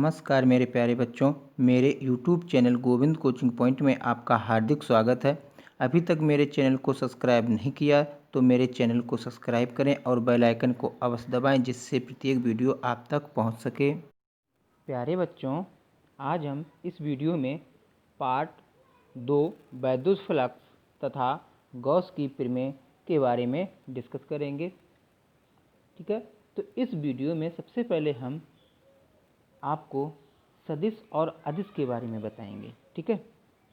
नमस्कार मेरे प्यारे बच्चों, मेरे YouTube channel Govind coaching point में आपका हार्दिक स्वागत है। अभी तक मेरे चैनल को सब्सक्राइब नहीं किया तो मेरे चैनल को सब्सक्राइब करें और बेल आइकन को अवश्य दबाएं, जिससे प्रत्येक वीडियो आप तक पहुंच सके। प्यारे बच्चों, आज हम इस वीडियो में पार्ट 2 वैद्युत फ्लक्स तथा गॉस की प्रमेय के बारे में डिस्कस करेंगे। ठीक है, तो इस वीडियो में सबसे पहले हम आपको सदिश और अदिश के बारे में बताएंगे। ठीक है,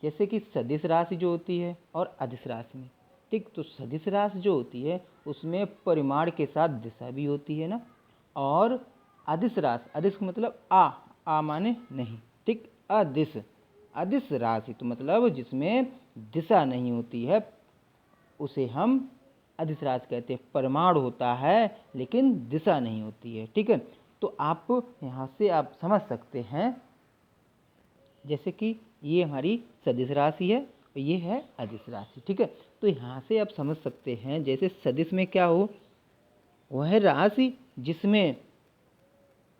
जैसे कि सदिश राशि जो होती है और अदिश राशि में, ठीक, तो सदिश राशि जो होती है उसमें परिमाण के साथ दिशा भी होती है ना। और अदिश राशि, अदिश का मतलब आ माने नहीं, ठीक, अदिश, अदिश राशि तो मतलब जिसमें दिशा नहीं होती है उसे हम अदिश राशि कहते हैं। परिमाण होता है लेकिन दिशा नहीं होती है। ठीक है, तो आप यहाँ से आप समझ सकते हैं, जैसे कि ये हमारी सदिश राशि है और ये है अदिश राशि। ठीक है, तो यहाँ से आप समझ सकते हैं, जैसे सदिश में क्या हो, वह राशि जिसमें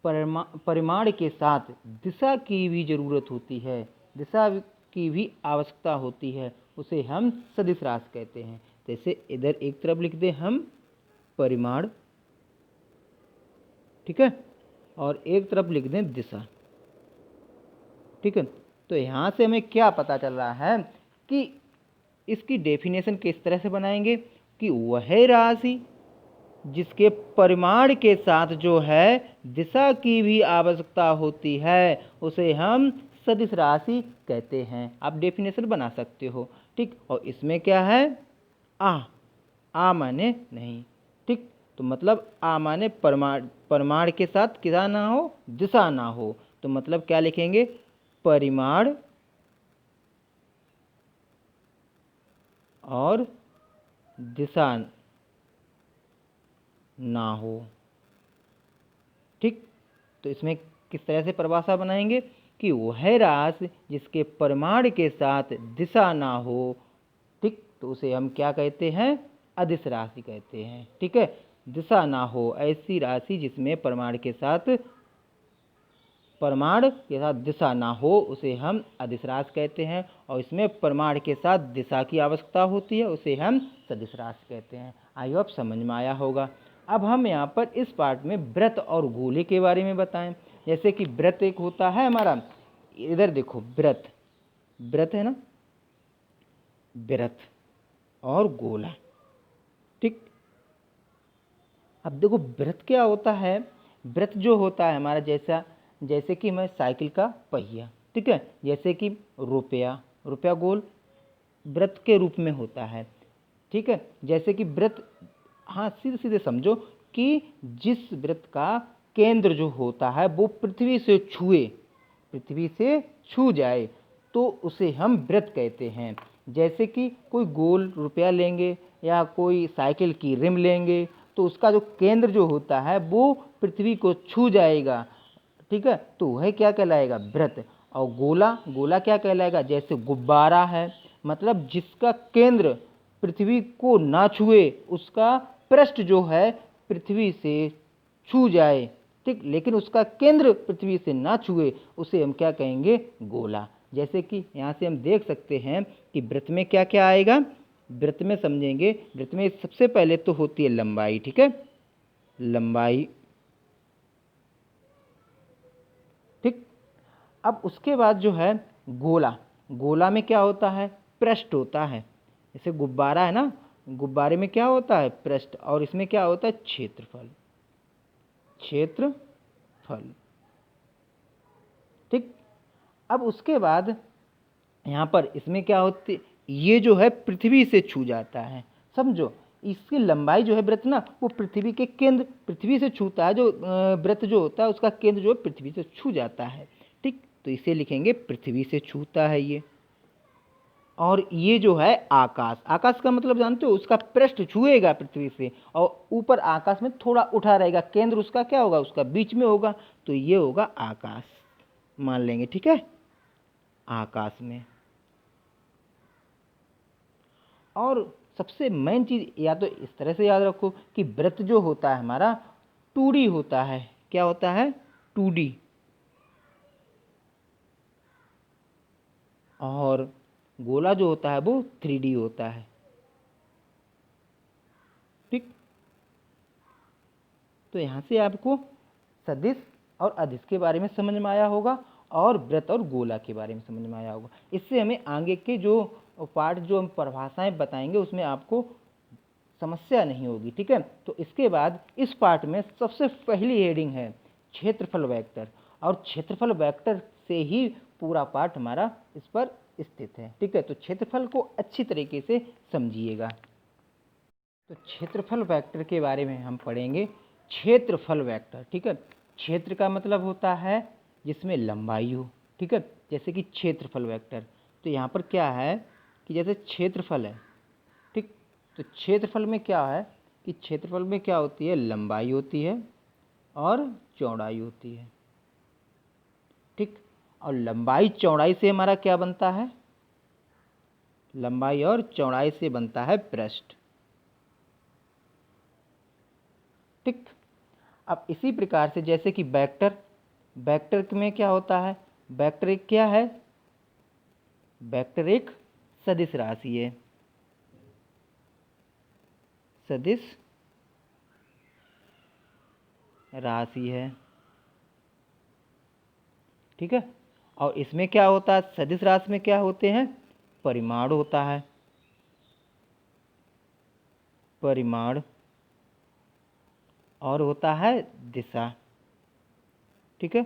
परिमाण के साथ दिशा की भी जरूरत होती है, दिशा की भी आवश्यकता होती है, उसे हम सदिश राशि कहते हैं। जैसे इधर एक तरफ लिख दें हम परिमाण, ठीक है, और एक तरफ लिख दें दिशा। ठीक है, तो यहाँ से हमें क्या पता चल रहा है कि इसकी डेफिनेशन किस तरह से बनाएंगे कि वह राशि जिसके परिमाण के साथ जो है दिशा की भी आवश्यकता होती है उसे हम सदिश राशि कहते हैं। आप डेफिनेशन बना सकते हो। ठीक, और इसमें क्या है, आ माने नहीं। ठीक, तो मतलब आ माने परिमाण के साथ क्या ना हो, दिशा ना हो, तो मतलब क्या लिखेंगे, परिमाण और दिशा ना हो। ठीक, तो इसमें किस तरह से परिभाषा बनाएंगे कि वह राशि जिसके परिमाण के साथ दिशा ना हो, ठीक, तो उसे हम क्या कहते हैं, अदिश राशि कहते हैं। ठीक है, दिशा ना हो, ऐसी राशि जिसमें परिमाण के साथ दिशा ना हो उसे हम अदिश राशि कहते हैं, और इसमें परिमाण के साथ दिशा की आवश्यकता होती है उसे हम सदिश राशि कहते हैं। आई होप समझ में आया होगा। अब हम यहाँ पर इस पार्ट में वृत्त और गोले के बारे में बताएं। जैसे कि वृत्त एक होता है हमारा, इधर देखो वृत्त, वृत्त है ना, वृत्त और गोला। ठीक, अब देखो वृत्त क्या होता है, वृत्त जो होता है हमारा जैसे कि हमारे साइकिल का पहिया, ठीक है, जैसे कि रुपया गोल वृत्त के रूप में होता है। ठीक है, जैसे कि वृत्त, हाँ सीधे सीधे समझो कि जिस वृत्त का केंद्र जो होता है वो पृथ्वी से छू जाए तो उसे हम वृत्त कहते हैं। जैसे कि कोई गोल रुपया लेंगे या कोई साइकिल की रिम लेंगे तो उसका जो केंद्र जो होता है वो पृथ्वी को छू जाएगा। ठीक है, तो वह क्या कहलाएगा, वृत्त। और गोला क्या कहलाएगा, जैसे गुब्बारा है, मतलब जिसका केंद्र पृथ्वी को ना छुए, उसका पृष्ठ जो है पृथ्वी से छू जाए, ठीक, लेकिन उसका केंद्र पृथ्वी से ना छुए, उसे हम क्या कहेंगे, गोला। जैसे कि यहाँ से हम देख सकते हैं कि वृत्त में क्या क्या आएगा, वृत्त में समझेंगे, वृत्त में सबसे पहले तो होती है लंबाई। ठीक है, लंबाई, ठीक, अब उसके बाद जो है गोला में क्या होता है, पृष्ठ होता है। जैसे गुब्बारा है ना, गुब्बारे में क्या होता है, पृष्ठ, और इसमें क्या होता है, क्षेत्रफल। ठीक, अब उसके बाद यहाँ पर इसमें क्या होती, ये जो है पृथ्वी से छू जाता है, समझो, इसकी लंबाई जो है वृत्त ना, वो पृथ्वी के केंद्र, पृथ्वी से छूता है, जो वृत्त जो होता है उसका केंद्र जो है पृथ्वी से छू जाता है। ठीक, तो इसे लिखेंगे पृथ्वी से छूता है ये। और ये जो है आकाश का मतलब जानते हो, उसका पृष्ठ छुएगा पृथ्वी से और ऊपर आकाश में थोड़ा उठा रहेगा, केंद्र उसका क्या होगा, उसका बीच में होगा, तो ये होगा आकाश मान लेंगे। ठीक है, आकाश में। और सबसे मेन चीज या तो इस तरह से याद रखो कि वृत्त जो होता है हमारा 2D होता है। क्या होता है, 2D। और गोला जो होता है वो 3D होता है। ठीक, तो यहाँ से आपको सदिश और अदिश के बारे में समझ में आया होगा और वृत्त और गोला के बारे में समझ में आया होगा। इससे हमें आगे के जो पार्ट जो हम परिभाषाएं बताएंगे उसमें आपको समस्या नहीं होगी। ठीक है, तो इसके बाद इस पार्ट में सबसे पहली हेडिंग है क्षेत्रफल वेक्टर, और क्षेत्रफल वेक्टर से ही पूरा पार्ट हमारा इस पर स्थित है। ठीक है, तो क्षेत्रफल को अच्छी तरीके से समझिएगा। तो क्षेत्रफल वेक्टर के बारे में हम पढ़ेंगे। क्षेत्रफल वेक्टर, ठीक है, क्षेत्र का मतलब होता है जिसमें लंबाई हो। ठीक है, जैसे कि क्षेत्रफल वेक्टर, तो यहाँ पर क्या है कि जैसे क्षेत्रफल है, ठीक, तो क्षेत्रफल में क्या है कि क्षेत्रफल में क्या होती है, लंबाई होती है और चौड़ाई होती है। ठीक, और लंबाई चौड़ाई से हमारा क्या बनता है, लंबाई और चौड़ाई से बनता है पृष्ठ। ठीक, अब इसी प्रकार से जैसे कि वेक्टर, वेक्टर में क्या होता है, वेक्टर एक क्या है, वेक्टर एक सदिश राशि है, सदिश राशि है। ठीक है, और इसमें क्या होता है, सदिश राशि में क्या होते हैं, परिमाण होता है, परिमाण, और होता है दिशा। ठीक है,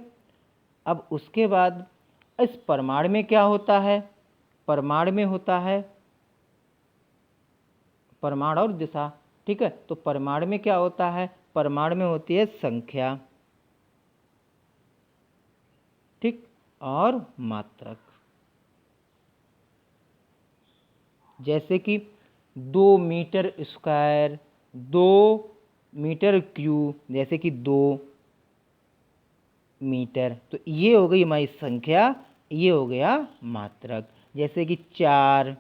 अब उसके बाद इस परिमाण में क्या होता है, परिमाण में होता है परिमाण और दिशा। ठीक है, तो परिमाण में क्या होता है, परिमाण में होती है संख्या, ठीक, और मात्रक। जैसे कि 2 मीटर स्क्वायर, 2 मीटर क्यूब, जैसे कि 2 मीटर, तो ये हो गई हमारी संख्या, ये हो गया मात्रक। जैसे कि 4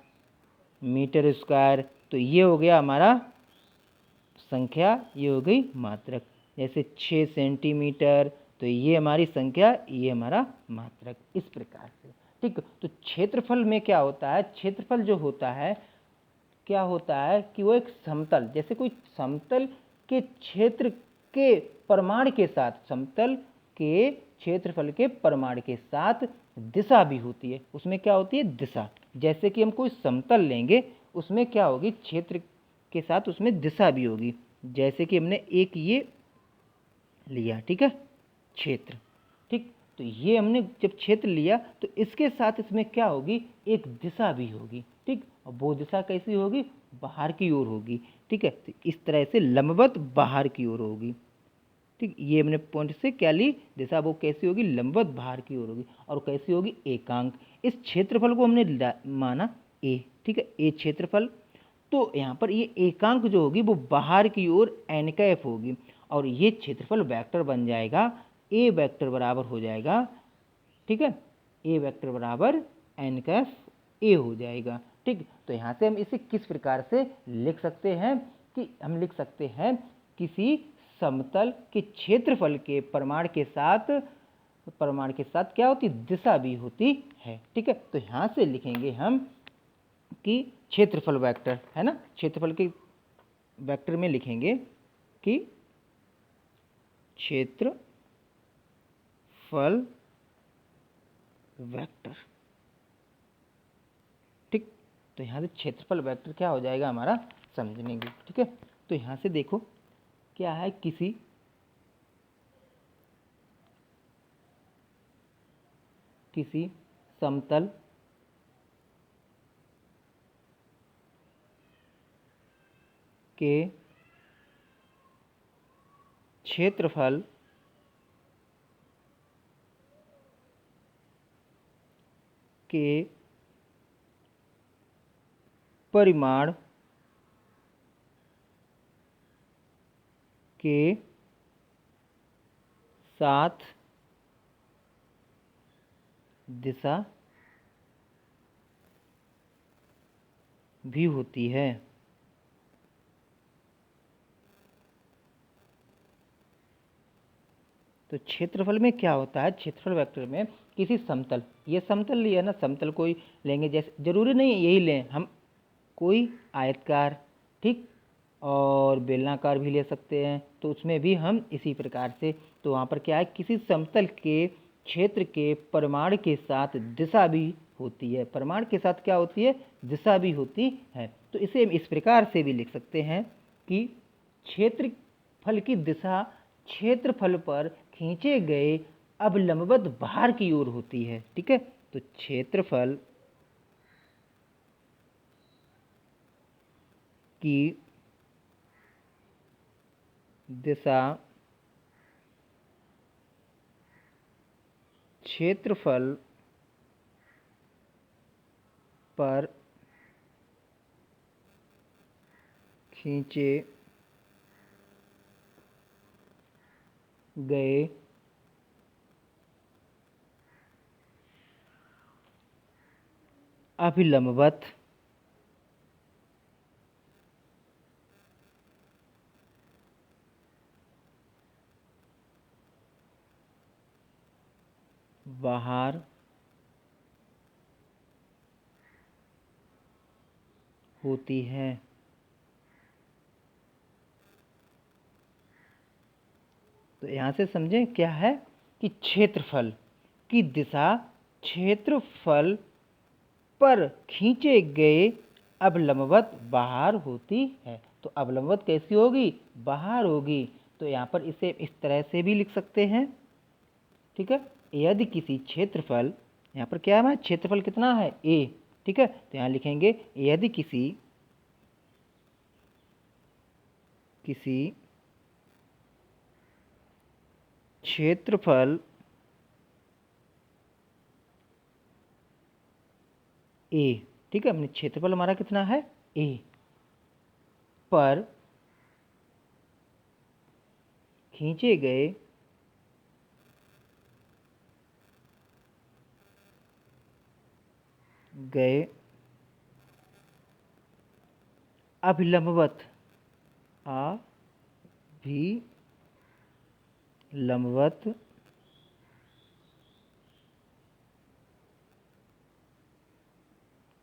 मीटर स्क्वायर, तो ये हो गया हमारा संख्या, ये हो गई मात्रक। जैसे 6 सेंटीमीटर, तो ये हमारी संख्या, ये हमारा मात्रक। इस प्रकार से। ठीक, तो क्षेत्रफल में क्या होता है, क्षेत्रफल जो होता है क्या होता है कि वो एक समतल, जैसे कोई समतल के क्षेत्र के परिमाण के साथ, समतल के क्षेत्रफल के परिमाण के साथ दिशा भी होती है। उसमें क्या होती है, दिशा। जैसे कि हम कोई समतल लेंगे, उसमें क्या होगी, क्षेत्र के साथ उसमें दिशा भी होगी। जैसे कि हमने एक ये लिया, ठीक है, क्षेत्र। ठीक, तो ये हमने जब क्षेत्र लिया तो इसके साथ इसमें क्या होगी, एक दिशा भी होगी। ठीक, और वो दिशा कैसी होगी, बाहर की ओर होगी। ठीक है, तो इस तरह से लंबवत बाहर की ओर होगी। ठीक, ये हमने पॉइंट से क्या ली, दिशा वो कैसी होगी, लंबवत बाहर की ओर होगी। और कैसी होगी, एकांक। इस क्षेत्रफल को हमने माना ए। ठीक है, ए क्षेत्रफल, तो यहाँ पर ये एकांक जो होगी वो बाहर की ओर एन कैफ होगी, और ये क्षेत्रफल वेक्टर बन जाएगा, ए वेक्टर बराबर हो जाएगा। ठीक है, ए वेक्टर बराबर एन कैफ ए हो जाएगा। ठीक, तो यहाँ से हम इसे किस प्रकार से लिख सकते हैं कि हम लिख सकते हैं किसी समतल के क्षेत्रफल के परिमाण के साथ, परिमाण के साथ क्या होती, दिशा भी होती है। ठीक है, तो यहाँ से लिखेंगे हम कि क्षेत्रफल वेक्टर है ना, क्षेत्रफल के वेक्टर में लिखेंगे कि क्षेत्रफल वेक्टर। ठीक, तो यहाँ से क्षेत्रफल वेक्टर क्या हो जाएगा हमारा, समझने की। ठीक है, तो यहाँ से देखो क्या है, किसी समतल के क्षेत्रफल के परिमाण के साथ दिशा भी होती है। तो क्षेत्रफल में क्या होता है, क्षेत्रफल वेक्टर में किसी समतल, ये समतल लिया ना, समतल कोई लेंगे, जैसे जरूरी नहीं है यही लें हम, कोई आयतकार, ठीक, और बेलनाकार भी ले सकते हैं, तो उसमें भी हम इसी प्रकार से, तो वहाँ पर क्या है, किसी समतल के क्षेत्र के परिमाण के साथ दिशा भी होती है, परिमाण के साथ क्या होती है, दिशा भी होती है। तो इसे हम इस प्रकार से भी लिख सकते हैं कि क्षेत्रफल की दिशा क्षेत्रफल पर खींचे गए अब लंबवत बाहर की ओर होती है, ठीक है। तो क्षेत्रफल की दिशा क्षेत्रफल पर खींचे गए अभिलंबवत बाहर होती है। तो यहाँ से समझें क्या है कि क्षेत्रफल की दिशा क्षेत्रफल पर खींचे गए अवलंबवत बाहर होती है। तो अवलंबवत कैसी होगी, बाहर होगी। तो यहाँ पर इसे इस तरह से भी लिख सकते हैं, ठीक है। यदि किसी क्षेत्रफल, यहाँ पर क्या है, क्षेत्रफल कितना है, a, ठीक है। तो यहाँ लिखेंगे यदि किसी क्षेत्रफल a, ठीक है, हमने क्षेत्रफल हमारा कितना है, a, पर खींचे गए अभिलंबवत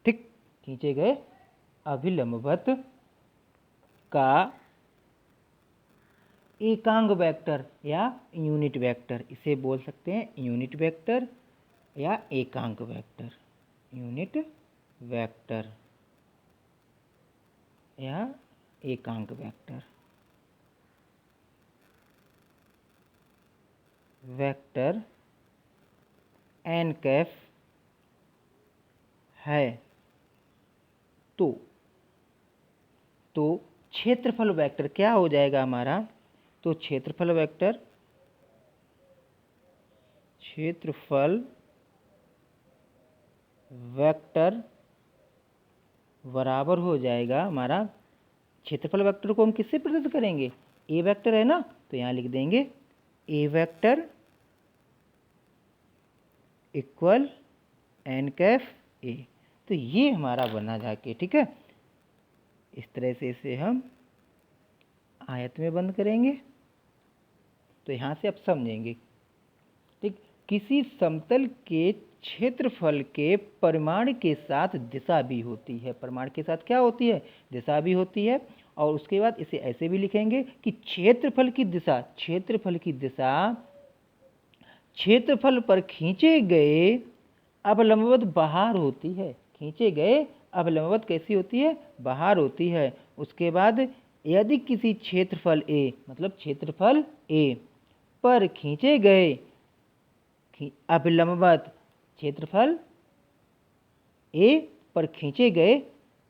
ठीक, खींचे गए अभिलंबवत का एकांग वेक्टर या यूनिट वेक्टर, इसे बोल सकते हैं यूनिट वेक्टर या एकांक वेक्टर, यूनिट वेक्टर या एकांक वेक्टर। वेक्टर एन कैफ है। तो क्षेत्रफल वेक्टर क्या हो जाएगा हमारा, तो क्षेत्रफल वेक्टर बराबर हो जाएगा हमारा, क्षेत्रफल वेक्टर को हम किससे प्रदर्शित करेंगे, ए वेक्टर है ना, तो यहाँ लिख देंगे ए वेक्टर इक्वल एन कैफ ए। तो ये हमारा बना जाके, ठीक है। इस तरह से इसे हम आयत में बंद करेंगे। तो यहाँ से आप समझेंगे, ठीक, किसी समतल के क्षेत्रफल के परिमाण के साथ दिशा भी होती है, परिमाण के साथ क्या होती है, दिशा भी होती है। और उसके बाद इसे ऐसे भी लिखेंगे कि क्षेत्रफल की दिशा क्षेत्रफल पर खींचे गए अवलंबवत बाहर होती है, खींचे गए अवलंबवत कैसी होती है, बाहर होती है। उसके बाद यदि किसी क्षेत्रफल ए, मतलब क्षेत्रफल ए पर खींचे गए अभिलंबवत, क्षेत्रफल ए पर खींचे गए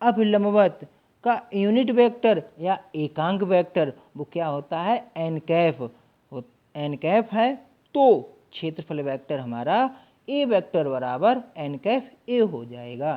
अभिलंबवत का यूनिट वेक्टर या एकांक वेक्टर वो क्या होता है, एन कैफ है। तो क्षेत्रफल वेक्टर हमारा ए वेक्टर बराबर एन कैफ ए हो जाएगा।